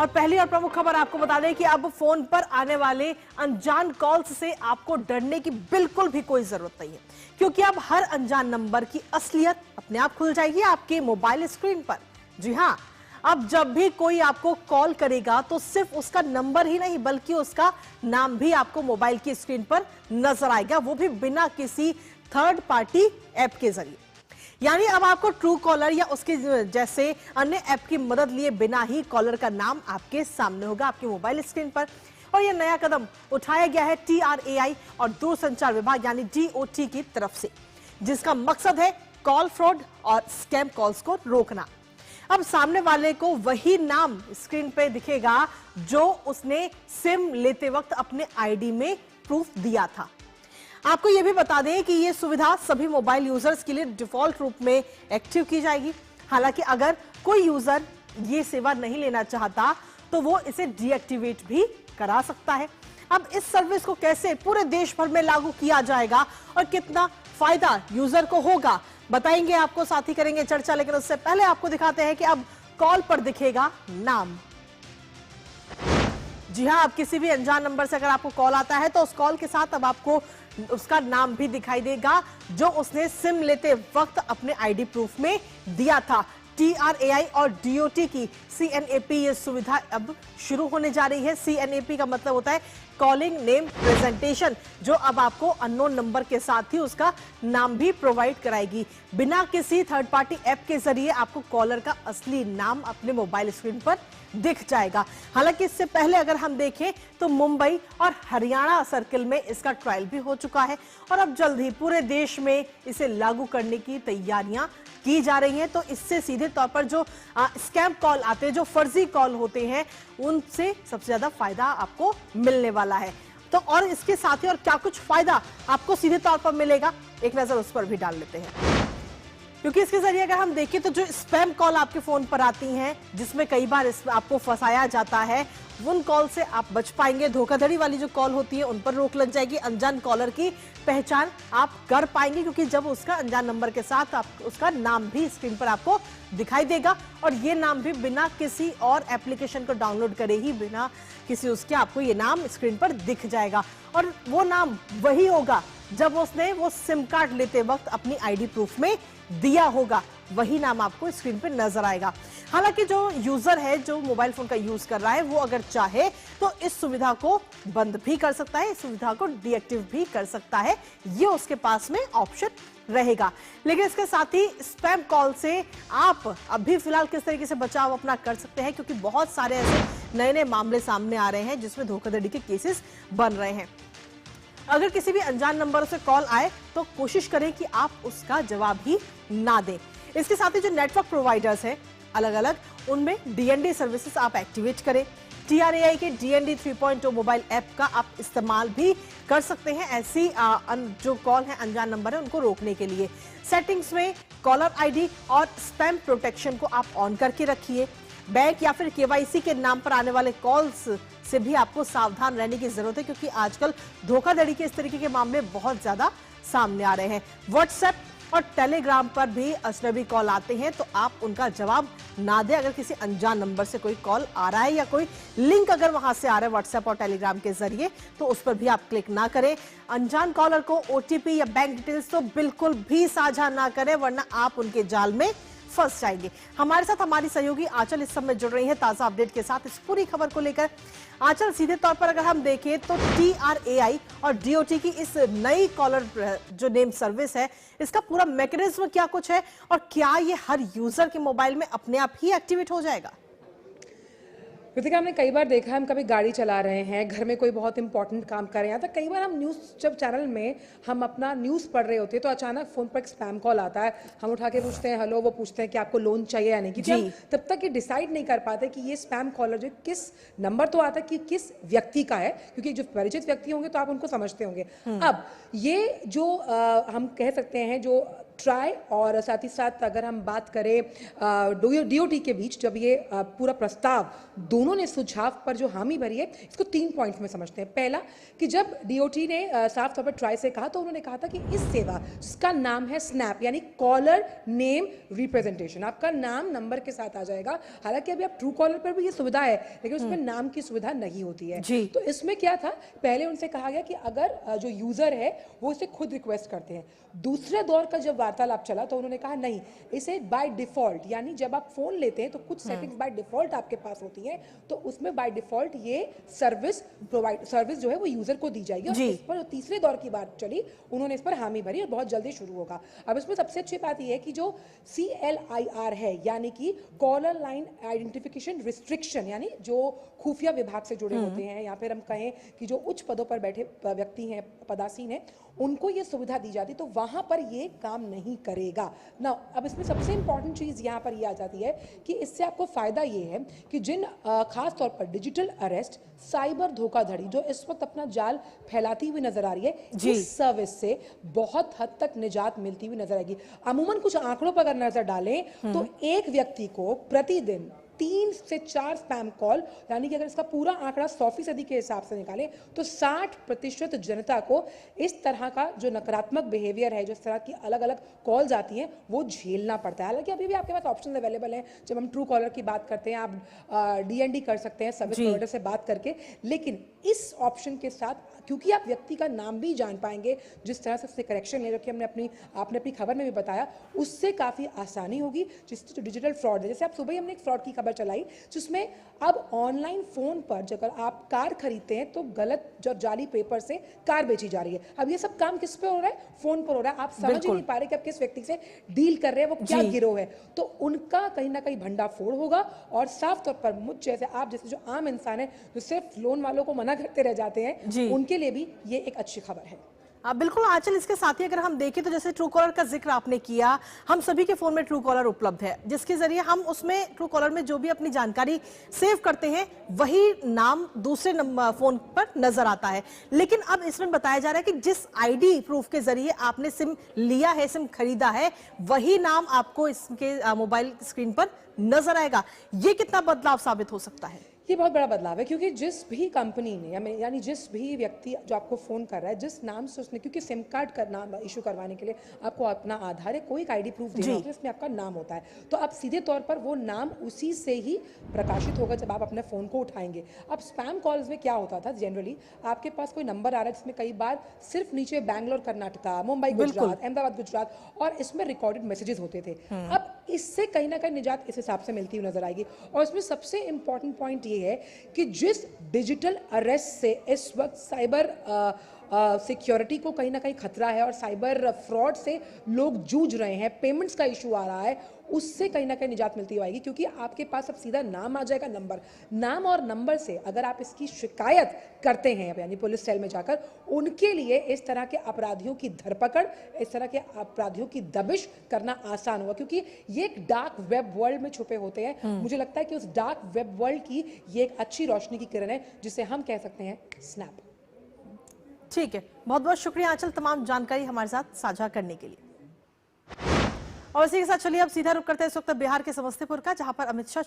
और पहली और प्रमुख खबर आपको बता दें कि अब फोन पर आने वाले अनजान कॉल्स से आपको डरने की बिल्कुल भी कोई जरूरत नहीं है, क्योंकि अब हर अनजान नंबर की असलियत अपने आप खुल जाएगी आपके मोबाइल स्क्रीन पर। जी हां, अब जब भी कोई आपको कॉल करेगा तो सिर्फ उसका नंबर ही नहीं बल्कि उसका नाम भी आपको मोबाइल की स्क्रीन पर नजर आएगा, वो भी बिना किसी थर्ड पार्टी ऐप के जरिए। यानी अब आपको ट्रू कॉलर या उसके जैसे अन्य ऐप की मदद लिए बिना ही कॉलर का नाम आपके सामने होगा आपके मोबाइल स्क्रीन पर। और यह नया कदम उठाया गया है TRAI और दूरसंचार विभाग यानी DOT की तरफ से, जिसका मकसद है कॉल फ्रॉड और स्कैम कॉल्स को रोकना। अब सामने वाले को वही नाम स्क्रीन पे दिखेगा जो उसने सिम लेते वक्त अपने ID में प्रूफ दिया था। आपको यह भी बता दें कि यह सुविधा सभी मोबाइल यूजर्स के लिए डिफॉल्ट रूप में एक्टिव की जाएगी। हालांकि अगर कोई यूजर ये सेवा नहीं लेना चाहता तो वो इसे डीएक्टिवेट भी करा सकता है। अब इस सर्विस को कैसे पूरे देश भर में लागू किया जाएगा और कितना फायदा यूजर को होगा बताएंगे आपको, साथ ही करेंगे चर्चा। लेकिन उससे पहले आपको दिखाते हैं कि अब कॉल पर दिखेगा नाम। जी हां, अब किसी भी अनजान नंबर से अगर आपको कॉल आता है तो उस कॉल के साथ अब आपको उसका नाम भी दिखाई देगा जो उसने सिम लेते वक्त अपने आईडी प्रूफ में दिया था। TRAI और DOT की CNAP ये सुविधा अब शुरू होने जा रही है। CNAP का मतलब होता है कॉलिंग नेम प्रेजेंटेशन, जो अब आपको अननोन नंबर के साथ ही उसका नाम भी प्रोवाइड कराएगी। बिना किसी थर्ड पार्टी ऐप के जरिए आपको कॉलर का असली नाम अपने मोबाइल स्क्रीन पर दिख जाएगा। हालांकि इससे पहले अगर हम देखें तो मुंबई और हरियाणा सर्किल में इसका ट्रायल भी हो चुका है और अब जल्द ही पूरे देश में इसे लागू करने की तैयारियां की जा रही हैं। तो इससे सीधे तौर पर जो स्कैम कॉल आते हैं, जो फर्जी कॉल होते हैं, उनसे सबसे ज्यादा फायदा आपको मिलने वाला है। तो और इसके साथ ही और क्या कुछ फायदा आपको सीधे तौर पर मिलेगा, एक नजर उस पर भी डाल लेते हैं। क्योंकि इसके जरिए अगर हम देखें तो जो स्पैम कॉल आपके फोन पर आती हैं, जिसमें कई बार आपको फंसाया जाता है, उन कॉल से आप बच पाएंगे। धोखाधड़ी वाली जो कॉल होती है उन पर रोक लग जाएगी। अनजान कॉलर की पहचान आप कर पाएंगे क्योंकि जब उसका अनजान नंबर के साथ उसका नाम भी स्क्रीन पर आपको दिखाई देगा और ये नाम भी बिना किसी और एप्लीकेशन को डाउनलोड करे ही बिना किसी उसके आपको ये नाम स्क्रीन पर दिख जाएगा। और वो नाम वही होगा जब उसने वो सिम कार्ड लेते वक्त अपनी आईडी प्रूफ में दिया होगा, वही नाम आपको स्क्रीन पे नजर आएगा। हालांकि जो यूजर है जो मोबाइल फोन का यूज कर रहा है वो अगर चाहे तो इस सुविधा को बंद भी कर सकता है, इस सुविधा को डीएक्टिव भी कर सकता है, ये उसके पास में ऑप्शन रहेगा। लेकिन इसके साथ ही स्पैम कॉल से आप अभी फिलहाल किस तरीके से बचाव अपना कर सकते हैं, क्योंकि बहुत सारे ऐसे नए नए मामले सामने आ रहे हैं जिसमें धोखाधड़ी के केसेस बन रहे हैं। अगर किसी भी अनजान नंबर से कॉल आए तो कोशिश करें कि आप उसका जवाब ही ना दें। इसके साथ ही जो नेटवर्क प्रोवाइडर्स हैं अलग अलग, उनमें DND सर्विसेज आप एक्टिवेट करें। TRAI के DND 3.0 मोबाइल ऐप का आप इस्तेमाल भी कर सकते हैं ऐसी जो कॉल है अनजान नंबर है उनको रोकने के लिए। सेटिंग्स में कॉलर ID और स्पैम प्रोटेक्शन को आप ऑन करके रखिए। बैंक या फिर KYC के नाम पर आने वाले कॉल्स से भी आपको सावधान रहने की जरूरत है, क्योंकि आजकल धोखाधड़ी के इस तरीके के मामले बहुत ज्यादा सामने आ रहे हैं। व्हाट्सएप और टेलीग्राम पर भी अजनबी कॉल आते हैं तो आप उनका जवाब ना दें। अगर किसी अनजान नंबर से कोई कॉल आ रहा है या कोई लिंक अगर वहां से आ रहा है व्हाट्सएप और टेलीग्राम के जरिए तो उस पर भी आप क्लिक ना करें। अनजान कॉलर को OTP या बैंक डिटेल्स तो बिल्कुल भी साझा ना करें, वरना आप उनके जाल में फंस जाएंगे। हमारे साथ हमारी सहयोगी आंचल इस समय जुड़ रही है ताजा अपडेट के साथ इस पूरी खबर को लेकर। आंचल, सीधे तौर पर अगर हम देखें तो TRAI और DOT की इस नई कॉलर जो नेम सर्विस है, इसका पूरा मैकेनिज्म क्या कुछ है और क्या ये हर यूजर के मोबाइल में अपने आप ही एक्टिवेट हो जाएगा? कृतिका, हमने कई बार देखा है, हम कभी गाड़ी चला रहे हैं, घर में कोई बहुत इंपॉर्टेंट काम कर रहे हैं, तो कई बार हम न्यूज़ जब चैनल में हम अपना न्यूज़ पढ़ रहे होते हैं तो अचानक फ़ोन पर एक स्पैम कॉल आता है। हम उठा के पूछते हैं हेलो, वो पूछते हैं कि आपको लोन चाहिए या नहीं, क्योंकि हम तब तक ये डिसाइड नहीं कर पाते कि ये स्पैम कॉलर जो किस नंबर तो आता है कि किस व्यक्ति का है, क्योंकि जो परिचित व्यक्ति होंगे तो आप उनको समझते होंगे। अब ये जो हम कह सकते हैं जो ट्राई और साथ ही साथ अगर हम बात करें डीओटी के बीच जब ये पूरा प्रस्ताव दोनों ने सुझाव पर जो हामी भरी है, इसको 3 पॉइंट्स में समझते हैं। पहला कि जब डीओटी ने साफ तौर पर ट्राई से कहा तो उन्होंने कहा था कि इस सेवा जिसका नाम है स्नैप यानी कॉलर नेम रिप्रेजेंटेशन, आपका नाम नंबर के साथ आ जाएगा। हालांकि अभी आप ट्रू कॉलर पर भी ये सुविधा है लेकिन उसमें नाम की सुविधा नहीं होती है। तो इसमें क्या था, पहले उनसे कहा गया कि अगर जो यूजर है वो इसे खुद रिक्वेस्ट करते हैं। दूसरे दौर का जब वार्तालाप चला तो उन्होंने कहा नहीं, इसे बाय डिफॉल्ट यानी जब आप फोन लेते हैं तो कुछ सेटिंग्स बाय डिफॉल्ट आपके पास होती हैं, तो उसमें बाय डिफॉल्ट ये सर्विस जो है वो यूजर को दी जाएगी। और इस पर जो तीसरे दौर की बात चली उन्होंने इस पर हामी भरी और बहुत जल्दी शुरू होगा। अब इसमें सबसे अच्छी बात यह है कि जो CLIR है यानी कि कॉलर लाइन आइडेंटिफिकेशन रिस्ट्रिक्शन, यानी जो खुफिया विभाग से जुड़े होते हैं या फिर हम कहें कि जो उच्च पदों पर बैठे व्यक्ति हैं, पदासीन हैं, उनको ये सुविधा दी जाती, तो वहां पर ये काम नहीं करेगा ना। अब इसमें सबसे इंपॉर्टेंट चीज यहां पर ये आ जाती है कि इससे आपको फायदा ये है कि जिन खास तौर पर डिजिटल अरेस्ट, साइबर धोखाधड़ी जो इस वक्त अपना जाल फैलाती हुई नजर आ रही है, इस सर्विस से बहुत हद तक निजात मिलती हुई नजर आएगी। अमूमन कुछ आंकड़ों पर अगर नजर डालें तो एक व्यक्ति को प्रतिदिन 3 से 4 स्पैम कॉल, यानी कि अगर इसका पूरा आंकड़ा 100% के हिसाब से निकालें तो 60% जनता को इस तरह का जो नकारात्मक बिहेवियर है, जो इस तरह की अलग अलग कॉल्स आती हैं, वो झेलना पड़ता है। हालांकि अभी भी आपके पास ऑप्शन अवेलेबल हैं। जब हम ट्रू कॉलर की बात करते हैं, आप DND कर सकते हैं सर्विस प्रोवाइडर से बात करके, लेकिन इस ऑप्शन के साथ क्योंकि आप व्यक्ति का नाम भी जान पाएंगे, जिस तरह से उससे करेक्शन है, जो कि आपने अपनी खबर में भी बताया, उससे काफ़ी आसानी होगी। जिससे जो डिजिटल फ्रॉड है, जैसे आप सुबह ही हमने एक फ्रॉड की खबर चलाई जिसमें अब ऑनलाइन फोन पर जब आप कार खरीदते हैं तो गलत जो जाली पेपर से कार बेची जा रही है। अब ये सब काम किस पे हो रहा है? फोन पर हो रहा है। आप समझ ही नहीं पा रहे कि आप किस व्यक्ति से डील कर रहे हैं, वो क्या गिरोह है। तो उनका कहीं ना कहीं भंडाफोड़ होगा और साफ तौर पर मुझ जैसे, आप जैसे जो आम इंसान है जो सिर्फ लोन वालों को मना करते रह जाते हैं, उनके लिए भी ये एक अच्छी खबर है। बिल्कुल आंचल, इसके साथ ही अगर हम देखें तो जैसे ट्रू कॉलर का जिक्र आपने किया, हम सभी के फोन में ट्रू कॉलर उपलब्ध है, जिसके जरिए हम उसमें ट्रू कॉलर में जो भी अपनी जानकारी सेव करते हैं वही नाम दूसरे फोन पर नजर आता है। लेकिन अब इसमें बताया जा रहा है कि जिस ID प्रूफ के जरिए आपने सिम लिया है, सिम खरीदा है, वही नाम आपको इसके मोबाइल स्क्रीन पर नजर आएगा। ये कितना बदलाव साबित हो सकता है? ये बहुत बड़ा बदलाव है, क्योंकि जिस भी कंपनी ने यानी जिस भी व्यक्ति जो आपको फ़ोन कर रहा है, जिस नाम से उसने, क्योंकि सिम कार्ड का नाम इशू करवाने के लिए आपको अपना आधार है, कोई ID प्रूफ देना होता है, इसमें आपका नाम होता है, तो आप सीधे तौर पर वो नाम उसी से ही प्रकाशित होगा जब आप अपने फ़ोन को उठाएंगे। अब स्पैम कॉल्स में क्या होता था, जनरली आपके पास कोई नंबर आ रहा है जिसमें कई बार सिर्फ नीचे बैंगलोर कर्नाटका, मुंबई गुजरात, अहमदाबाद गुजरात, और इसमें रिकॉर्डेड मैसेजेस होते थे। अब इससे कहीं ना कहीं निजात इस हिसाब से मिलती हुई नजर आएगी। और इसमें सबसे इंपॉर्टेंट पॉइंट ये है कि जिस डिजिटल अरेस्ट से इस वक्त साइबर सिक्योरिटी को कहीं ना कहीं खतरा है और साइबर फ्रॉड से लोग जूझ रहे हैं, पेमेंट्स का इशू आ रहा है, उससे कहीं ना कहीं निजात मिलती आएगी। क्योंकि आपके पास अब सीधा नाम आ जाएगा, नाम और नंबर से अगर आप इसकी शिकायत करते हैं यानी पुलिस सेल में जाकर, उनके लिए इस तरह के अपराधियों की धरपकड़, इस तरह के अपराधियों की दबिश करना आसान होगा। क्योंकि ये एक डार्क वेब वर्ल्ड में छुपे होते हैं। मुझे लगता है कि उस डार्क वेब वर्ल्ड की ये एक अच्छी रोशनी की किरण है, जिसे हम कह सकते हैं स्नैप। ठीक है, बहुत बहुत शुक्रिया आंचल तमाम जानकारी हमारे साथ साझा करने के लिए। और इसी के साथ चलिए अब सीधा रुक करते हैं इस वक्त बिहार के समस्तीपुर का, जहां पर अमित शाह